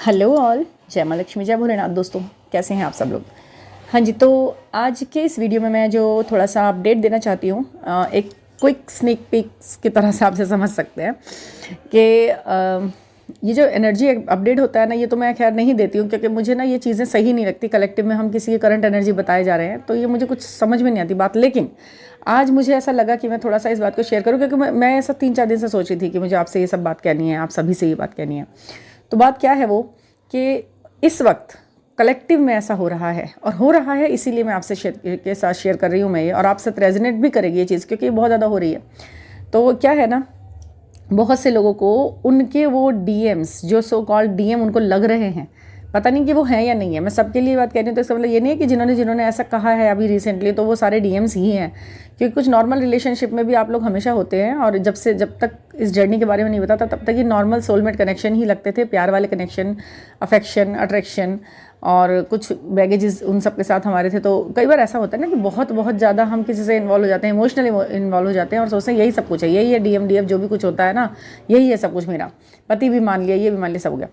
Hello all, जय माँ लक्ष्मी, जय भोलेनाथ। दोस्तों कैसे हैं आप सब लोग। हाँ जी, तो आज के इस वीडियो में मैं जो थोड़ा सा अपडेट देना चाहती हूँ, एक क्विक स्नीक पीक्स की तरह से आपसे समझ सकते हैं कि ये जो एनर्जी अपडेट होता है ना, ये तो मैं खैर नहीं देती हूँ क्योंकि मुझे ना ये चीज़ें सही नहीं लगती। कलेक्टिव में हम किसी की करंट एनर्जी बताए जा रहे हैं तो ये मुझे कुछ समझ में नहीं आती बात। लेकिन आज मुझे ऐसा लगा कि मैं थोड़ा सा इस बात को शेयर करूँ क्योंकि मैं ऐसा 3-4 दिन से सोच रही थी कि मुझे आपसे ये सब बात कहनी है, आप सभी से ये बात कहनी है। तो बात क्या है वो कि इस वक्त कलेक्टिव में ऐसा हो रहा है और हो रहा है, इसीलिए मैं आपसे के साथ शेयर कर रही हूँ मैं ये, और आपसे रेजोनेट भी करेगी ये चीज़ क्योंकि ये बहुत ज़्यादा हो रही है। तो क्या है ना, बहुत से लोगों को उनके वो डीएम्स, जो सो कॉल्ड डीएम उनको लग रहे हैं, पता नहीं कि वो हैं या नहीं है। मैं सबके लिए बात कह रही हूँ तो इसका मतलब ये नहीं है कि जिन्होंने ऐसा कहा है अभी रिसेंटली तो वो सारे डीएम्स ही हैं, क्योंकि कुछ नॉर्मल रिलेशनशिप में भी आप लोग हमेशा होते हैं। और जब तक इस जर्नी के बारे में नहीं बताता तब तक ये नॉर्मल सोलमेट कनेक्शन ही लगते थे, प्यार वाले कनेक्शन, अफेक्शन, अट्रैक्शन और कुछ बैगेजेस उन सब के साथ हमारे थे। तो कई बार ऐसा होता है ना कि बहुत बहुत ज़्यादा हम किसी से इन्वॉल्व हो जाते हैं, इमोशनली इन्वॉल्व हो जाते हैं और सोचते हैं यही सब कुछ है, यही है डीएम डीएफ जो भी कुछ होता है ना, यही है सब कुछ। मेरा पति भी मान लिया, ये भी मान लिया, सब हो गया।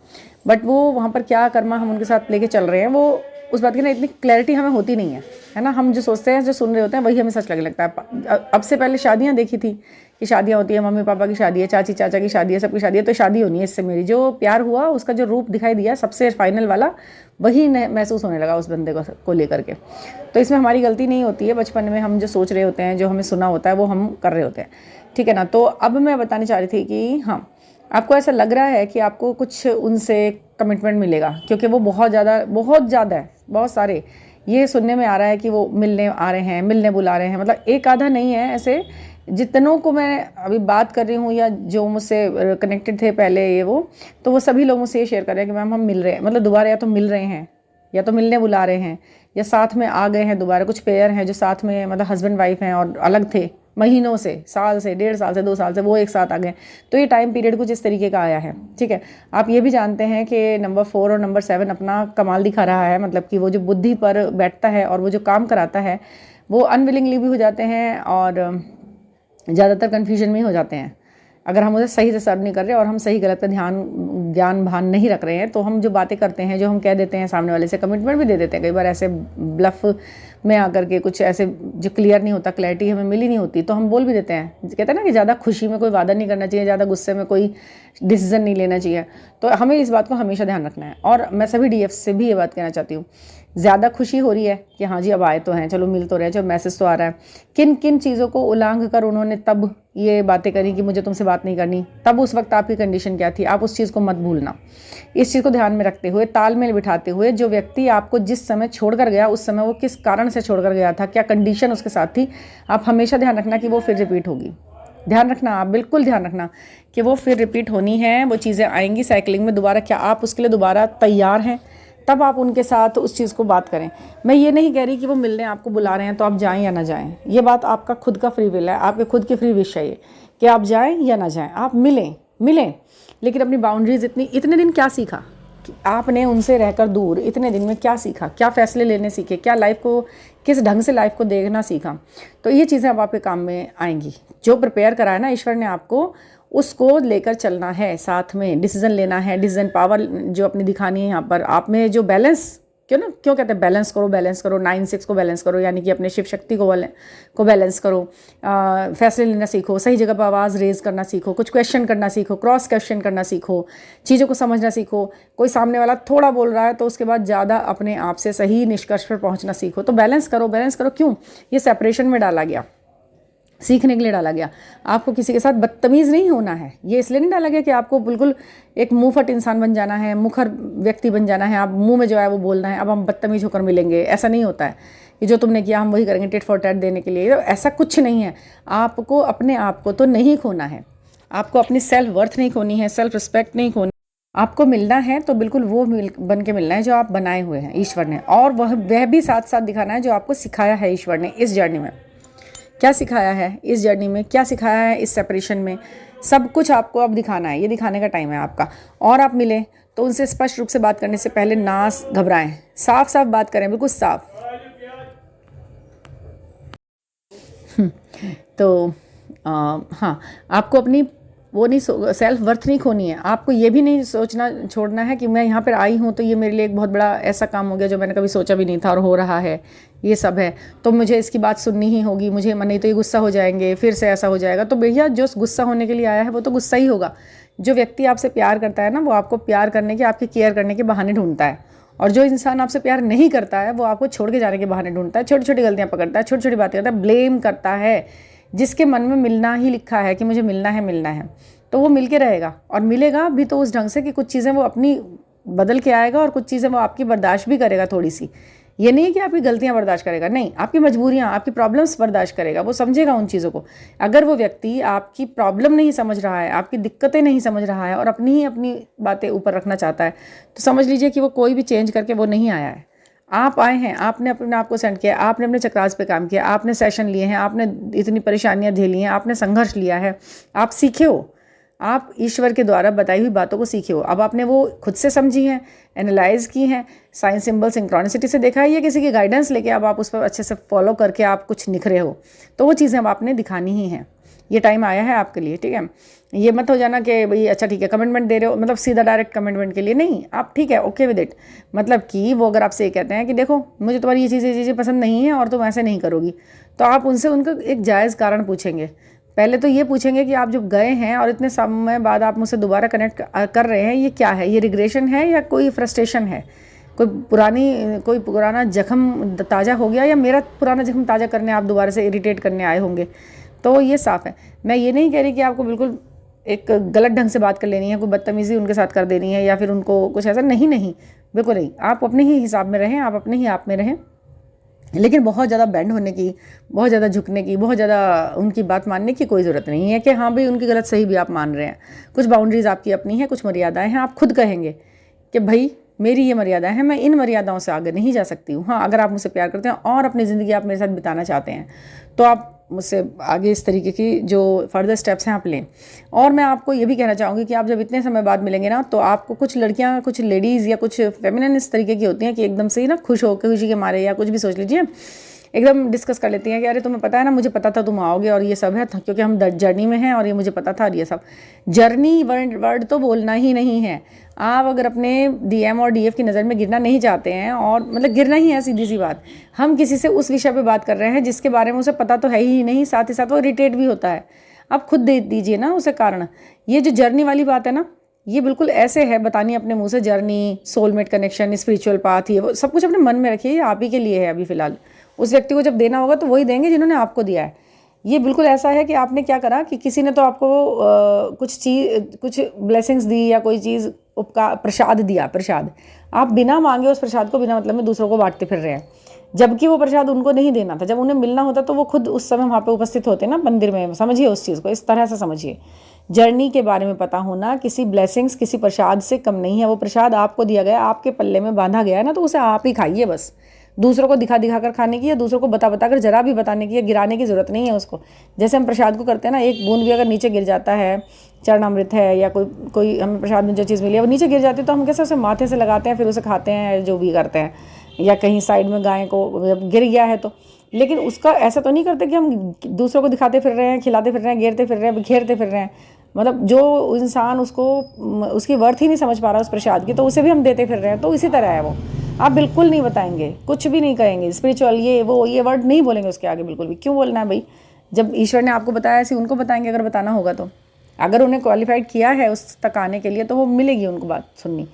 बट वो वहाँ पर क्या कर्मा हम उनके साथ लेके चल रहे हैं, वो उस बात की ना इतनी क्लैरिटी हमें होती नहीं है ना। हम जो सोचते हैं, जो सुन रहे होते हैं, वही हमें सच लगने लगता है। अब से पहले शादियाँ देखी थी कि शादियाँ होती है, मम्मी पापा की शादी है, चाची चाचा की शादी है, सबकी शादी है, तो शादी होनी है। इससे मेरी जो प्यार हुआ, उसका जो रूप दिखाई दिया सबसे फाइनल वाला, वही महसूस होने लगा उस बंदे को लेकर के। तो इसमें हमारी गलती नहीं होती है। बचपन में हम जो सोच रहे होते हैं, जो हमें सुना होता है, वो हम कर रहे होते हैं, ठीक है ना। तो अब मैं बताने चाह रही थी कि हाँ, आपको ऐसा लग रहा है कि आपको कुछ उनसे कमिटमेंट मिलेगा क्योंकि वो बहुत ज़्यादा है, बहुत सारे ये सुनने में आ रहा है कि वो मिलने आ रहे हैं, मिलने बुला रहे हैं। मतलब एक आधा नहीं है, ऐसे जितनों को मैं अभी बात कर रही हूँ या जो मुझसे कनेक्टेड थे पहले ये वो, तो वो सभी लोग मुझसे ये शेयर कर रहे हैं कि मैम हम मिल रहे हैं, मतलब दोबारा या तो मिल रहे हैं या तो मिलने बुला रहे हैं या साथ में आ गए हैं दोबारा। कुछ पेयर हैं जो साथ में, मतलब हस्बैंड वाइफ हैं और अलग थे महीनों से, साल से, 1.5 साल से, 2 साल से, वो एक साथ आ गए। तो ये टाइम पीरियड कुछ इस तरीके का आया है, ठीक है। आप ये भी जानते हैं कि नंबर 4 और नंबर 7 अपना कमाल दिखा रहा है, मतलब कि वो जो बुद्धि पर बैठता है और वो जो काम कराता है वो अनविलिंगली भी हो जाते हैं और ज़्यादातर कन्फ्यूजन में ही हो जाते हैं। अगर हम उसे सही से सर्व नहीं कर रहे और हम सही गलत का ज्ञान भान नहीं रख रहे हैं, तो हम जो बातें करते हैं, जो हम कह देते हैं सामने वाले से, कमिटमेंट भी दे देते हैं कई बार ऐसे ब्लफ में आकर के, कुछ ऐसे जो क्लियर नहीं होता, क्लैरिटी हमें मिली नहीं होती, तो हम बोल भी देते हैं। कहते हैं ना कि ज़्यादा खुशी में कोई वादा नहीं करना चाहिए, ज़्यादा गुस्से में कोई डिसीजन नहीं लेना चाहिए। तो हमें इस बात को हमेशा ध्यान रखना है। और मैं सभी डीएफ से भी ये बात कहना चाहती हूँ, ज़्यादा खुशी हो रही है कि हाँ जी अब आए तो हैं, चलो मिल तो रहे, चलो मैसेज तो आ रहा है, किन किन चीज़ों को उलांघ कर उन्होंने तब ये बातें करी कि मुझे तुमसे बात नहीं करनी, तब उस वक्त आपकी कंडीशन क्या थी, आप उस चीज़ को मत भूलना। इस चीज़ को ध्यान में रखते हुए, तालमेल बिठाते हुए, जो व्यक्ति आपको जिस समय छोड़कर गया, उस समय वो किस कारण से छोड़कर गया था, क्या कंडीशन उसके साथ थी, आप हमेशा ध्यान रखना कि वो फिर रिपीट होगी। ध्यान रखना, आप बिल्कुल ध्यान रखना कि वो फिर रिपीट होनी है, वो चीज़ें आएंगी साइकिलिंग में दोबारा। क्या आप उसके लिए दोबारा तैयार हैं? तब आप उनके साथ उस चीज़ को बात करें। मैं ये नहीं कह रही कि वो मिलने आपको बुला रहे हैं तो आप जाएं या ना जाएं, ये बात आपका खुद का फ्री विल है, आपके खुद की फ्री विश है ये कि आप जाएं या ना जाएं। आप मिलें लेकिन अपनी बाउंड्रीज इतने दिन क्या सीखा कि आपने उनसे रहकर दूर, इतने दिन में क्या सीखा, क्या फ़ैसले लेने सीखे, क्या लाइफ को, किस ढंग से लाइफ को देखना सीखा। तो ये चीज़ें अब आपके काम में आएंगी। जो प्रिपेयर कराया ना ईश्वर ने आपको, उसको लेकर चलना है, साथ में डिसीजन लेना है, डिसीजन पावर जो अपनी दिखानी है। यहाँ पर आप में जो बैलेंस, क्यों कहते हैं बैलेंस करो 9-6 को बैलेंस करो, यानी कि अपने शिव शक्ति को बैलेंस करो। फैसले लेना सीखो, सही जगह पर आवाज़ रेज करना सीखो, कुछ क्वेश्चन करना सीखो, क्रॉस क्वेश्चन करना सीखो, चीज़ों को समझना सीखो। कोई सामने वाला थोड़ा बोल रहा है तो उसके बाद ज़्यादा अपने आप से सही निष्कर्ष पर पहुँचना सीखो। तो बैलेंस करो। क्यों ये सेपरेशन में डाला गया, सीखने के लिए डाला गया। आपको किसी के साथ बदतमीज़ नहीं होना है, ये इसलिए नहीं डाला गया कि आपको बिल्कुल एक मुंह फट इंसान बन जाना है, मुखर व्यक्ति बन जाना है, आप मुंह में जो है वो बोलना है, अब हम बदतमीज़ होकर मिलेंगे। ऐसा नहीं होता है कि जो तुमने किया हम वही करेंगे, टिट फॉर टैट देने के लिए। ऐसा कुछ नहीं है। आपको अपने आप को तो नहीं खोना है, आपको अपनी सेल्फ वर्थ नहीं खोनी है, सेल्फ रिस्पेक्ट नहीं खोनी। आपको मिलना है तो बिल्कुल वो बन के मिलना है जो आप बनाए हुए हैं ईश्वर ने, और वह भी साथ साथ दिखाना है जो आपको सिखाया है ईश्वर ने इस जर्नी में। क्या सिखाया है इस जर्नी में, क्या सिखाया है इस सेपरेशन में, सब कुछ आपको अब दिखाना है। ये दिखाने का टाइम है आपका। और आप मिलें तो उनसे स्पष्ट रूप से बात करने से पहले ना घबराएं, साफ साफ बात करें, बिल्कुल साफ। तो हाँ, आपको अपनी वो नहीं, सेल्फ वर्थ नहीं खोनी है। आपको ये भी नहीं सोचना छोड़ना है कि मैं यहाँ पर आई हूँ तो ये मेरे लिए एक बहुत बड़ा ऐसा काम हो गया जो मैंने कभी सोचा भी नहीं था और हो रहा है, ये सब है, तो मुझे इसकी बात सुननी ही होगी, मुझे नहीं तो ये गुस्सा हो जाएंगे, फिर से ऐसा हो जाएगा। तो भैया जो गुस्सा होने के लिए आया है वो तो गुस्सा ही होगा। जो व्यक्ति आपसे प्यार करता है ना, वो आपको प्यार करने के, आपकी केयर करने के बहाने ढूंढता है, और जो इंसान आपसे प्यार नहीं करता है वो आपको छोड़ के जाने के बहाने ढूंढता है, छोटी छोटी गलतियाँ पकड़ता है, छोटी छोटी बातें करता है, ब्लेम करता है। जिसके मन में मिलना ही लिखा है कि मुझे मिलना है, तो वो मिल के रहेगा, और मिलेगा भी तो उस ढंग से कि कुछ चीज़ें वो अपनी बदल के आएगा और कुछ चीज़ें वो आपकी बर्दाश्त भी करेगा थोड़ी सी। ये नहीं है कि आपकी गलतियां बर्दाश्त करेगा, नहीं, आपकी मजबूरियां, आपकी प्रॉब्लम्स बर्दाश्त करेगा, वो समझेगा उन चीज़ों को। अगर वो व्यक्ति आपकी प्रॉब्लम नहीं समझ रहा है, आपकी दिक्कतें नहीं समझ रहा है और अपनी बातें ऊपर रखना चाहता है, तो समझ लीजिए कि वो कोई भी चेंज करके वो नहीं आया है। आप आए हैं, आपने अपने आप को सेंड किया, आपने अपने चक्रास पे काम किया, आपने सेशन लिए हैं, आपने इतनी परेशानियां झेली हैं, आपने संघर्ष लिया है, आप सीखे हो, आप ईश्वर के द्वारा बताई हुई बातों को सीखे हो। अब आपने वो खुद से समझी हैं, एनालाइज की हैं, साइंस सिंबल सिंक्रोनिसिटी से देखा है, या किसी की गाइडेंस लेके अब आप उस पर अच्छे से फॉलो करके आप कुछ निखरे हो, तो वो चीज़ें अब आपने दिखानी ही हैं। ये टाइम आया है आपके लिए, ठीक है। ये मत हो जाना कि भाई अच्छा ठीक है कमिटमेंट दे रहे हो, मतलब सीधा डायरेक्ट कमिटमेंट के लिए नहीं, आप ठीक है ओके विद इट, मतलब कि वो अगर आपसे ये कहते हैं कि देखो मुझे तुम्हारी ये चीज़ें पसंद नहीं है और तुम ऐसे नहीं करोगी, तो आप उनसे उनका एक जायज़ कारण पूछेंगे। पहले तो ये पूछेंगे कि आप जब गए हैं और इतने समय बाद आप मुझसे दोबारा कनेक्ट कर रहे हैं, ये क्या है, ये रिग्रेशन है या कोई फ्रस्ट्रेशन है, कोई पुराना जख्म ताज़ा हो गया, या मेरा पुराना जख्म ताज़ा करने आप दोबारा से इरिटेट करने आए होंगे। तो ये साफ़ है। मैं ये नहीं कह रही कि आपको बिल्कुल एक गलत ढंग से बात कर लेनी है, कोई बदतमीज़ी उनके साथ कर देनी है, या फिर उनको कुछ ऐसा, नहीं बिल्कुल नहीं। आप अपने ही हिसाब में रहें, आप अपने ही आप में रहें, लेकिन बहुत ज़्यादा बैंड होने की, बहुत ज़्यादा झुकने की, बहुत ज़्यादा उनकी बात मानने की कोई ज़रूरत नहीं है कि हाँ भाई उनकी गलत सही भी आप मान रहे हैं। कुछ बाउंड्रीज़ आपकी अपनी हैं, कुछ मर्यादाएं हैं, आप खुद कहेंगे कि भाई मेरी ये मर्यादा है, मैं इन मर्यादाओं से आगे नहीं जा सकती हूँ। हाँ, अगर आप मुझसे प्यार करते हैं और अपनी ज़िंदगी आप मेरे साथ बिताना चाहते हैं, तो आप मुझसे आगे इस तरीके की जो फर्दर स्टेप्स हैं आप लें। और मैं आपको ये भी कहना चाहूँगी कि आप जब इतने समय बाद मिलेंगे ना, तो आपको कुछ लड़कियाँ, कुछ लेडीज़ या कुछ फेमिनिन इस तरीके की होती हैं कि एकदम से ही ना खुशी के मारे, या कुछ भी सोच लीजिए, एकदम डिस्कस कर लेती हैं कि अरे तुम्हें पता है ना, मुझे पता था तुम आओगे और ये सब है, क्योंकि हम जर्नी में हैं और ये मुझे पता था, और ये सब जर्नी वर्ड तो बोलना ही नहीं है। आप अगर अपने DM और DF की नज़र में गिरना नहीं चाहते हैं, और मतलब गिरना ही है, सीधी सी बात, हम किसी से उस विषय पे बात कर रहे हैं जिसके बारे में उसे पता तो है ही नहीं, साथ ही साथ वो इरिटेट भी होता है। आप खुद दे दीजिए ना उसे कारण। ये जो जर्नी वाली बात है ना, ये बिल्कुल ऐसे है बतानी अपने मुँह से, journey, soulmate connection, spiritual path, ये वो सब कुछ अपने मन में रखिए, ये आप ही के लिए है अभी फ़िलहाल। उस व्यक्ति को जब देना होगा तो वही देंगे जिन्होंने आपको दिया है। ये बिल्कुल ऐसा है कि आपने क्या करा कि किसी ने तो आपको कुछ ब्लेसिंग्स दी, या कोई चीज़ उपकार, प्रसाद दिया, प्रसाद आप बिना मांगे उस प्रसाद को बिना मतलब में दूसरों को बांटते फिर रहे हैं, जबकि वो प्रसाद उनको नहीं देना था। जब उन्हें मिलना होता तो वो खुद उस समय वहाँ पे उपस्थित होते ना मंदिर में। समझिए उस चीज़ को, इस तरह से समझिए। जर्नी के बारे में पता होना किसी ब्लेसिंग्स, किसी प्रसाद से कम नहीं है। वो प्रसाद आपको दिया गया, आपके पल्ले में बांधा गया है ना, तो उसे आप ही खाइए बस। दूसरों को दिखा कर खाने की, या दूसरों को बता कर जरा भी बताने की या गिराने की ज़रूरत नहीं है उसको। जैसे हम प्रसाद को करते हैं ना, एक बूंद भी अगर नीचे गिर जाता है, चरणामृत है या कोई हमें प्रसाद में जो चीज़ मिली है वो नीचे गिर जाती है, तो हम कैसे उसे माथे से लगाते हैं, फिर उसे खाते हैं, जो भी करते हैं, या कहीं साइड में गाय को गिर गया है तो। लेकिन उसका ऐसा तो नहीं करते कि हम दूसरों को दिखाते फिर रहे हैं, खिलाते फिर रहे हैं, घेरते फिर रहे हैं, घेरते फिर रहे हैं। मतलब जो इंसान उसकी वर्थ ही नहीं समझ पा रहा उस प्रसाद की, तो उसे भी हम देते फिर रहे हैं। तो इसी तरह है वो। आप बिल्कुल नहीं बताएंगे, कुछ भी नहीं कहेंगे, स्पिरिचुअल ये वर्ड नहीं बोलेंगे उसके आगे, बिल्कुल भी। क्यों बोलना है भाई? जब ईश्वर ने आपको बताया ऐसे उनको बताएंगे, अगर बताना होगा तो। अगर उन्हें क्वालिफाइड किया है उस तक आने के लिए, तो वो मिलेगी उनको बात सुननी।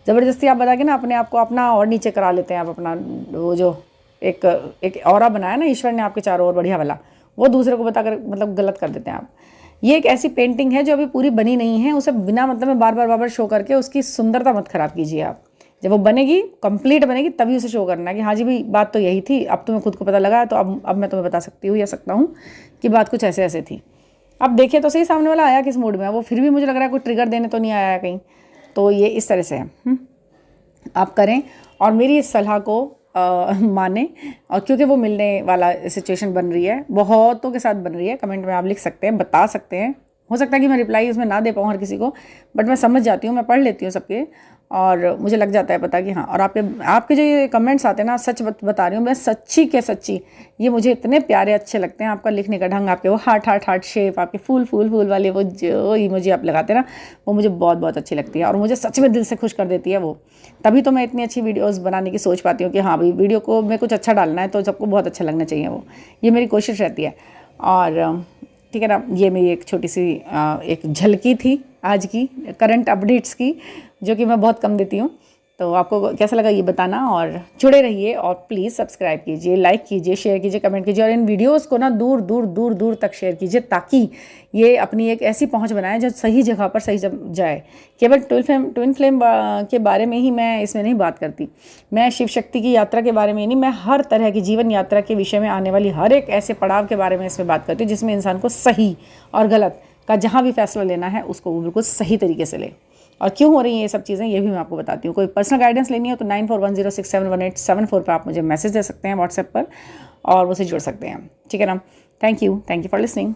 ज़बरदस्ती आप बता के ना अपने आप को अपना और नीचे करा लेते हैं आप। अपना वो जो एक ऑरा बनाया ना ईश्वर ने आपके चारों ओर बढ़िया वाला, वो दूसरे को बताकर मतलब गलत कर देते हैं आप। ये एक ऐसी पेंटिंग है जो अभी पूरी बनी नहीं है, उसे बिना मतलब में बार बार शो करके उसकी सुंदरता मत खराब कीजिए आप। जब वो बनेगी, कंप्लीट बनेगी, तभी उसे शो करना है कि हाँ जी भाई बात तो यही थी, अब तुम्हें खुद को पता लगा है, तो अब मैं तुम्हें बता सकती हूँ या सकता हूँ कि बात कुछ ऐसे ऐसे थी। अब देखिए तो सही सामने वाला आया किस मूड में, वो फिर भी मुझे लग रहा है कोई ट्रिगर देने तो नहीं आया है कहीं। तो ये इस तरह से है। आप करें और मेरी इस सलाह को माने, और क्योंकि वो मिलने वाला सिचुएशन बन रही है, बहुतों के साथ बन रही है। कमेंट में आप लिख सकते हैं, बता सकते हैं, हो सकता है कि मैं रिप्लाई उसमें ना दे पाऊँ हर किसी को, बट मैं समझ जाती हूँ, मैं पढ़ लेती हूँ सबके, और मुझे लग जाता है पता कि हाँ। और आपके जो ये कमेंट्स आते हैं ना, सच बता रही हूँ मैं, सच्ची के सच्ची, ये मुझे इतने प्यारे अच्छे लगते हैं। आपका लिखने का ढंग, आपके वो हार्ट शेप, आपके फूल वाले वो जो इमोजी आप लगाते हैं ना, वो मुझे बहुत बहुत अच्छी लगती है और मुझे सच में दिल से खुश कर देती है वो। तभी तो मैं इतनी अच्छी वीडियोज़ बनाने की सोच पाती हूँ कि हाँ भाई, वीडियो को में कुछ अच्छा डालना है तो सबको बहुत अच्छा लगना चाहिए, वो ये मेरी कोशिश रहती है। और ठीक है ना, ये मेरी एक छोटी सी एक झलकी थी आज की करंट अपडेट्स की, जो कि मैं बहुत कम देती हूँ। तो आपको कैसा लगा ये बताना, और जुड़े रहिए, और प्लीज़ सब्सक्राइब कीजिए, लाइक कीजिए, शेयर कीजिए, कमेंट कीजिए, और इन वीडियोस को ना दूर दूर तक शेयर कीजिए, ताकि ये अपनी एक ऐसी पहुंच बनाए जो सही जगह पर सही जाए। केवल ट्विन फ्लेम के बारे में ही मैं इसमें नहीं बात करती, मैं शिव शक्ति की यात्रा के बारे में नहीं, मैं हर तरह की जीवन यात्रा के विषय में आने वाली हर एक ऐसे पड़ाव के बारे में इसमें बात करती हूँ, जिसमें इंसान को सही और गलत का जहाँ भी फैसला लेना है उसको वो बिल्कुल सही तरीके से ले। और क्यों हो रही हैं ये सब चीज़ें, ये भी मैं आपको बताती हूँ। कोई पर्सनल गाइडेंस लेनी हो तो 9410671874 पर आप मुझे मैसेज दे सकते हैं व्हाट्सएप पर, और मुझसे जुड़ सकते हैं। ठीक है ना। Thank you for listening.